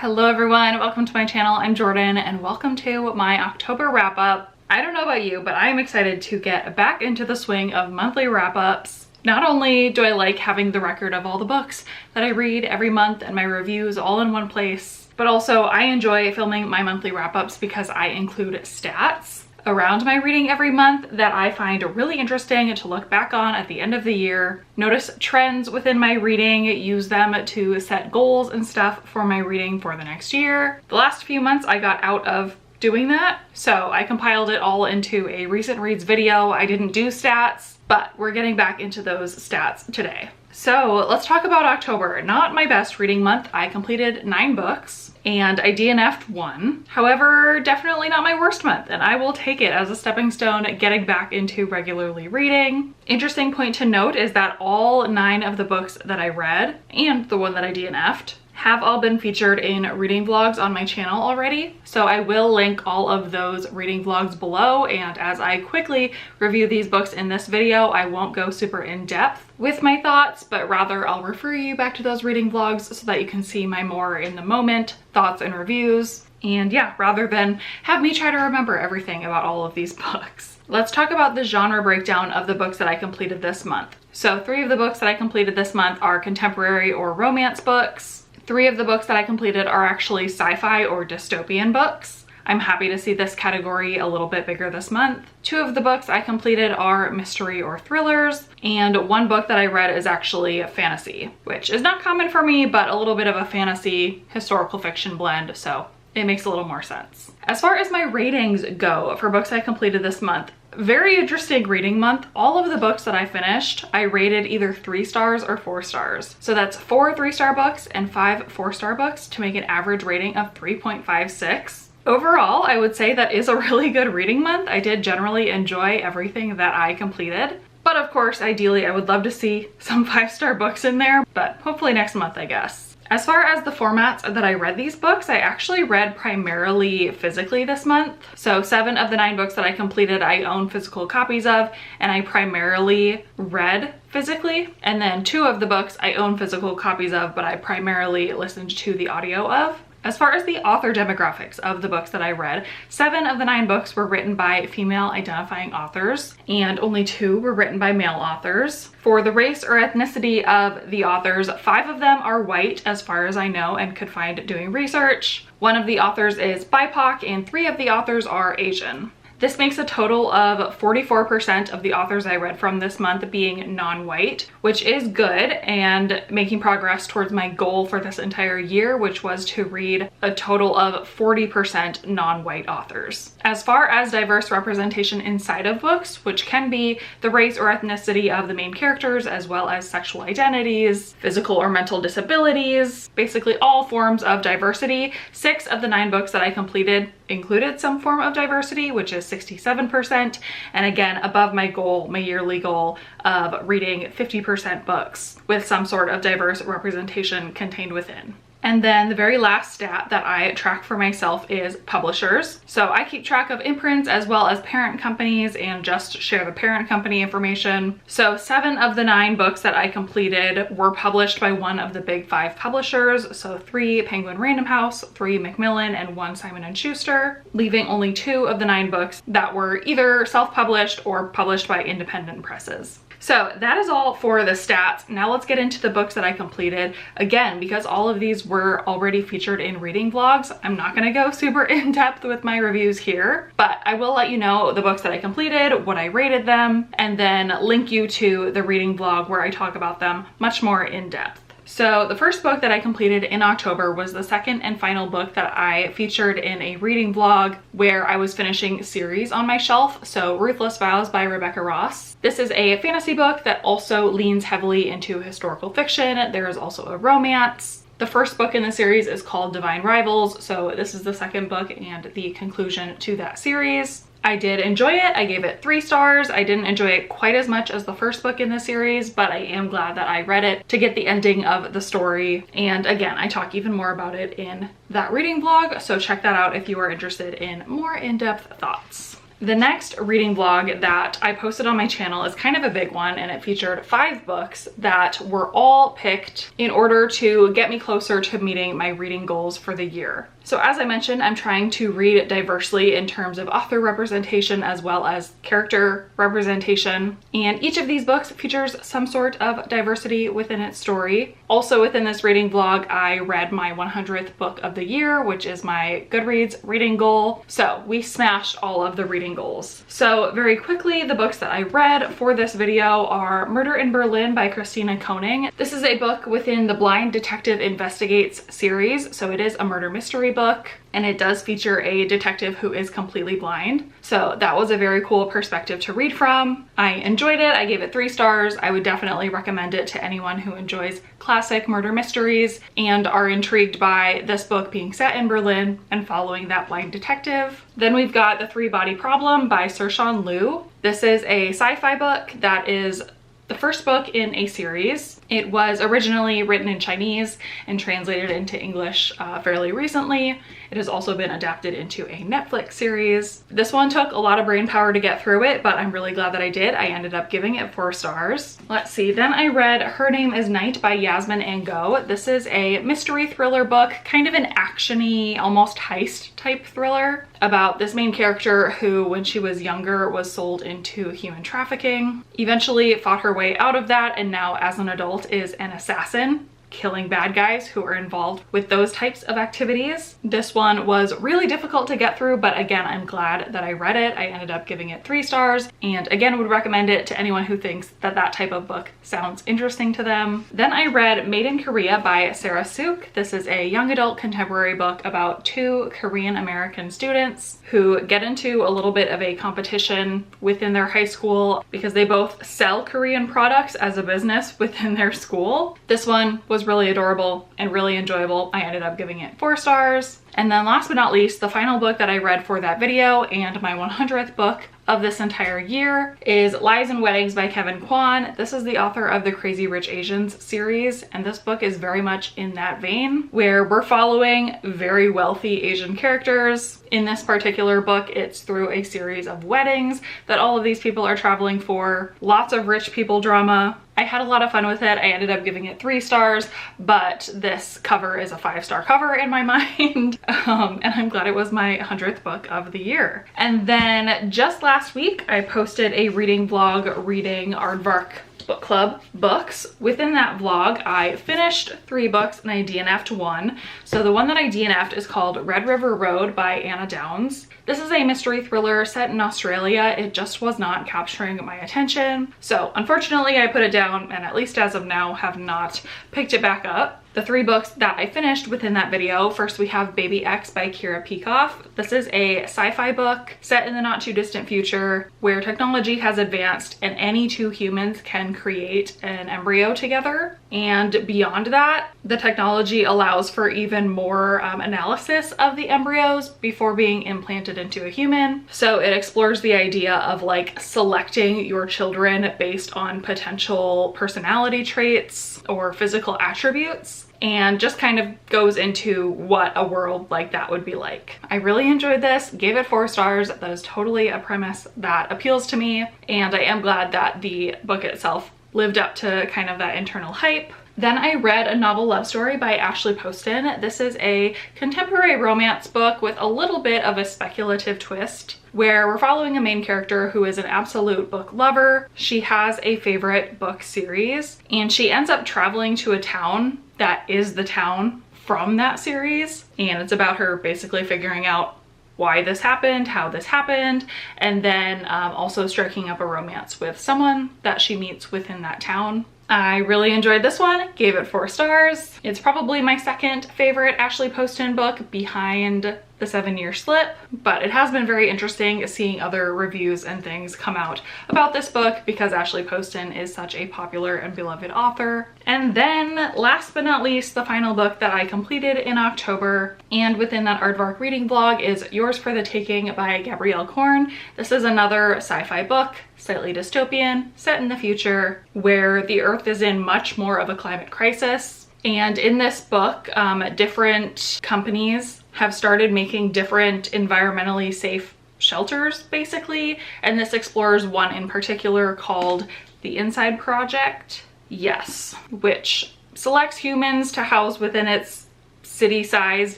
Hello everyone, welcome to my channel. I'm Jordan and welcome to my October wrap-up. I don't know about you, but I'm excited to get back into the swing of monthly wrap-ups. Not only do I like having the record of all the books that I read every month and my reviews all in one place, but also I enjoy filming my monthly wrap-ups because I include stats around my reading every month that I find really interesting to look back on at the end of the year, notice trends within my reading, use them to set goals and stuff for my reading for the next year. The last few months I got out of doing that, so I compiled it all into a recent reads video. I didn't do stats, but we're getting back into those stats today. So let's talk about October. Not my best reading month. I completed 9 books and I DNF'd 1. However, definitely not my worst month, and I will take it as a stepping stone getting back into regularly reading. Interesting point to note is that all 9 of the books that I read and the one that I DNF'd have all been featured in reading vlogs on my channel already. So I will link all of those reading vlogs below, and as I quickly review these books in this video, I won't go super in depth with my thoughts, but rather I'll refer you back to those reading vlogs so that you can see my more in the moment thoughts and reviews. And yeah, rather than have me try to remember everything about all of these books. Let's talk about the genre breakdown of the books that I completed this month. So 3 of the books that I completed this month are contemporary or romance books. 3 of the books that I completed are actually sci-fi or dystopian books. I'm happy to see this category a little bit bigger this month. 2 of the books I completed are mystery or thrillers, and 1 book that I read is actually fantasy, which is not common for me, but a little bit of a fantasy historical fiction blend, so it makes a little more sense. As far as my ratings go for books I completed this month, very interesting reading month. All of the books that I finished, I rated either 3 stars or 4 stars. So that's 4 3-star books and 5 4-star books to make an average rating of 3.56. Overall, I would say that is a really good reading month. I did generally enjoy everything that I completed. But of course, ideally, I would love to see some 5-star books in there, but hopefully next month, I guess. As far as the formats that I read these books, I actually read primarily physically this month. So 7 of the 9 books that I completed, I own physical copies of, and I primarily read physically. And then 2 of the books I own physical copies of, but I primarily listened to the audio of. As far as the author demographics of the books that I read, 7 of the 9 books were written by female identifying authors, and only 2 were written by male authors. For the race or ethnicity of the authors, 5 of them are white, as far as I know and could find doing research. 1 of the authors is BIPOC, and 3 of the authors are Asian. This makes a total of 44% of the authors I read from this month being non-white, which is good and making progress towards my goal for this entire year, which was to read a total of 40% non-white authors. As far as diverse representation inside of books, which can be the race or ethnicity of the main characters, as well as sexual identities, physical or mental disabilities, basically all forms of diversity, 6 of the 9 books that I completed included some form of diversity, which is 67%, and again above my goal, my yearly goal of reading 50% books with some sort of diverse representation contained within. And then the very last stat that I track for myself is publishers. So I keep track of imprints as well as parent companies and just share the parent company information. So 7 of the 9 books that I completed were published by one of the big 5 publishers. So 3 Penguin Random House, 3 Macmillan, and 1 Simon & Schuster, leaving only 2 of the 9 books that were either self-published or published by independent presses. So that is all for the stats. Now let's get into the books that I completed. Again, because all of these were already featured in reading vlogs, I'm not gonna go super in depth with my reviews here, but I will let you know the books that I completed, what I rated them, and then link you to the reading vlog where I talk about them much more in depth. So the first book that I completed in October was the second and final book that I featured in a reading vlog where I was finishing series on my shelf, so Ruthless Vows by Rebecca Ross. This is a fantasy book that also leans heavily into historical fiction. There is also a romance. The first book in the series is called Divine Rivals, so this is the second book and the conclusion to that series. I did enjoy it. I gave it 3 stars. I didn't enjoy it quite as much as the first book in the series, but I am glad that I read it to get the ending of the story. And again, I talk even more about it in that reading vlog, so check that out if you are interested in more in-depth thoughts. The next reading vlog that I posted on my channel is kind of a big one, and it featured 5 books that were all picked in order to get me closer to meeting my reading goals for the year. So as I mentioned, I'm trying to read diversely in terms of author representation as well as character representation. And each of these books features some sort of diversity within its story. Also within this reading vlog, I read my 100th book of the year, which is my Goodreads reading goal. So we smashed all of the reading goals. So very quickly, the books that I read for this video are Murder in Berlin by Christina Koning. This is a book within the Blind Detective Investigates series. So it is a murder mystery book, and it does feature a detective who is completely blind. So that was a very cool perspective to read from. I enjoyed it. I gave it 3 stars. I would definitely recommend it to anyone who enjoys classic murder mysteries and are intrigued by this book being set in Berlin and following that blind detective. Then we've got The 3-Body Problem by Saoirse Liu. This is a sci-fi book that is the first book in a series. It was originally written in Chinese and translated into English fairly recently. It has also been adapted into a Netflix series. This one took a lot of brain power to get through it, but I'm really glad that I did. I ended up giving it 4 stars. Let's see, then I read Her Name is Night by Yasmin Ango. This is a mystery thriller book, kind of an action-y, almost heist type thriller about this main character who, when she was younger, was sold into human trafficking, eventually fought her way out of that, and now as an adult is an assassin, killing bad guys who are involved with those types of activities. This one was really difficult to get through, but again, I'm glad that I read it. I ended up giving it 3 stars, and again, would recommend it to anyone who thinks that that type of book sounds interesting to them. Then I read Made in Korea by Sarah Suk. This is a young adult contemporary book about 2 Korean American students who get into a little bit of a competition within their high school because they both sell Korean products as a business within their school. This one was really adorable and really enjoyable. I ended up giving it 4 stars. And then last but not least, the final book that I read for that video and my 100th book of this entire year is Lies and Weddings by Kevin Kwan. This is the author of the Crazy Rich Asians series, and this book is very much in that vein where we're following very wealthy Asian characters. In this particular book, it's through a series of weddings that all of these people are traveling for. Lots of rich people drama. I had a lot of fun with it. I ended up giving it 3 stars, but this cover is a 5-star cover in my mind. And I'm glad it was my 100th book of the year. And then just last week, I posted a reading vlog reading Aardvark Book Club books. Within that vlog, I finished 3 books and I DNF'd 1. So the one that I DNF'd is called Red River Road by Anna Downs. This is a mystery thriller set in Australia. It just was not capturing my attention. So unfortunately, I put it down, and at least as of now, have not picked it back up. The 3 books that I finished within that video, first we have Baby X by Kira Peikoff. This is a sci-fi book set in the not too distant future where technology has advanced and any 2 humans can create an embryo together. And beyond that, the technology allows for even more analysis of the embryos before being implanted into a human. So it explores the idea of like selecting your children based on potential personality traits or physical attributes, and just kind of goes into what a world like that would be like. I really enjoyed this, gave it 4 stars. That is totally a premise that appeals to me, and I am glad that the book itself lived up to kind of that internal hype. Then I read A Novel Love Story by Ashley Poston. This is a contemporary romance book with a little bit of a speculative twist where we're following a main character who is an absolute book lover. She has a favorite book series and she ends up traveling to a town that is the town from that series. And it's about her basically figuring out why this happened, how this happened, and then also striking up a romance with someone that she meets within that town. I really enjoyed this one, gave it 4 stars. It's probably my 2nd favorite Ashley Poston book behind The 7-Year Slip, but it has been very interesting seeing other reviews and things come out about this book because Ashley Poston is such a popular and beloved author. And then last but not least, the final book that I completed in October and within that Aardvark reading vlog is Yours for the Taking by Gabrielle Korn. This is another sci-fi book, slightly dystopian, set in the future where the earth is in much more of a climate crisis. And in this book, different companies have started making different environmentally safe shelters basically, and this explores one in particular called the Inside Project. Yes, which selects humans to house within its city-sized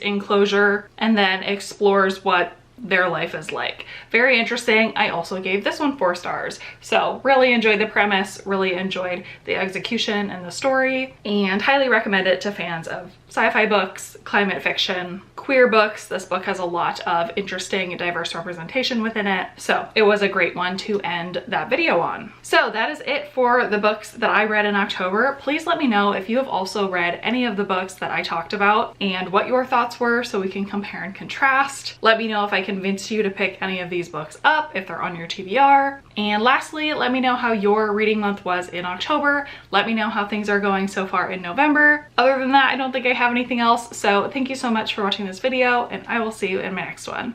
enclosure and then explores what their life is like. Very interesting. I also gave this one 4 stars. So really enjoyed the premise, really enjoyed the execution and the story, and highly recommend it to fans of sci-fi books, climate fiction, queer books. This book has a lot of interesting diverse representation within it. So it was a great one to end that video on. So that is it for the books that I read in October. Please let me know if you have also read any of the books that I talked about and what your thoughts were so we can compare and contrast. Let me know if I convinced you to pick any of these books up, if they're on your TBR. And lastly, let me know how your reading month was in October. Let me know how things are going so far in November. Other than that, I don't think I have anything else. So thank you so much for watching this video, and I will see you in my next one.